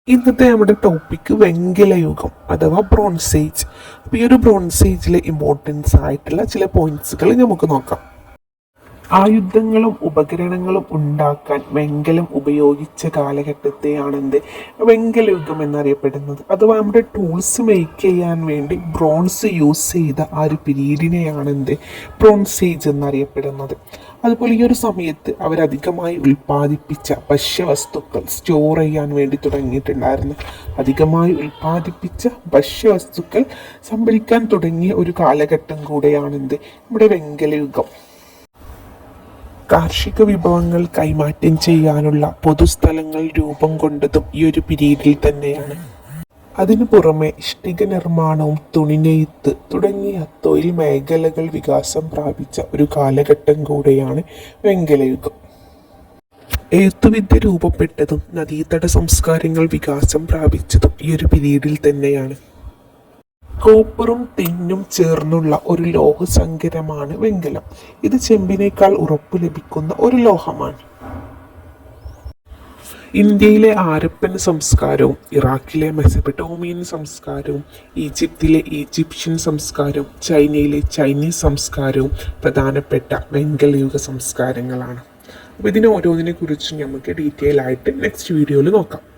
ഇന്നത്തെ നമ്മുടെ ടോപ്പിക്ക് വെങ്കലയുഗം അഥവാ ബ്രോൺസ് ഏജ്. അപ്പോൾ ഈ ഒരു ബ്രോൺസ് ഏജിലെ ഇമ്പോർട്ടൻസ് ആയിട്ടുള്ള ചില പോയിന്റ്സുകൾ നമുക്ക് നോക്കാം. ആയുധങ്ങളും ഉപകരണങ്ങളും ഉണ്ടാക്കാൻ വെങ്കലം ഉപയോഗിച്ച കാലഘട്ടത്തെയാണ് വെങ്കലയുഗം എന്നറിയപ്പെടുന്നത്. അഥവാ നമ്മുടെ ടൂൾസ് മേക്ക് ചെയ്യാൻ വേണ്ടി ബ്രോൺസ് യൂസ് ചെയ്ത ആ ഒരു പീരീഡിനെയാണ് ബ്രോൺസ് ഏജ് എന്നറിയപ്പെടുന്നത്. അതുപോലെ ഈ ഒരു സമയത്ത് അവരധികമായി ഉൽപ്പാദിപ്പിച്ച ഭക്ഷ്യവസ്തുക്കൾ സ്റ്റോർ ചെയ്യാൻ വേണ്ടി തുടങ്ങിയിട്ടുണ്ടായിരുന്നു. അധികമായി ഉൽപ്പാദിപ്പിച്ച ഭക്ഷ്യവസ്തുക്കൾ സംഭരിക്കാൻ തുടങ്ങിയ ഒരു കാലഘട്ടം കൂടെയാണ് നമ്മുടെ വെങ്കലയുഗം. കാർഷിക വിഭവങ്ങൾ കൈമാറ്റം ചെയ്യാനുള്ള പൊതുസ്ഥലങ്ങൾ രൂപം കൊണ്ടതും ഈ ഒരു പീരീഡിൽ തന്നെയാണ്. അതിനു പുറമെ ഇഷ്ടിക നിർമ്മാണവും തുണിനെയ്ത്ത് തുടങ്ങിയ തൊഴിൽ മേഖലകൾ വികാസം പ്രാപിച്ച ഒരു കാലഘട്ടം കൂടെയാണ് വെങ്കലയുഗം. എഴുത്തുവിദ്യ രൂപപ്പെട്ടതും നദീതട സംസ്കാരങ്ങൾ വികാസം പ്രാപിച്ചതും ഈ ഒരു പീരീഡിൽ തന്നെയാണ്. കോപ്പറും ടിന്നും ചേർന്നുള്ള ഒരു ലോഹസങ്കരമാണ് വെങ്കലം. ഇത് ചെമ്പിനേക്കാൾ ഉറപ്പ് ലഭിക്കുന്ന ഒരു ലോഹമാണ്. ഇന്ത്യയിലെ ഹാരപ്പൻ സംസ്കാരവും ഇറാഖിലെ മെസപ്പൊട്ടേമിയൻ സംസ്കാരവും ഈജിപ്തിലെ ഈജിപ്ഷ്യൻ സംസ്കാരവും ചൈനയിലെ ചൈനീസ് സംസ്കാരവും പ്രധാനപ്പെട്ട വെങ്കലയുഗ സംസ്കാരങ്ങളാണ്. അപ്പോൾ ഇതിനെ ഓരോന്നിനെ കുറിച്ച് നമുക്ക് ഡീറ്റെയിൽ ആയിട്ട് നെക്സ്റ്റ് വീഡിയോയിൽ നോക്കാം.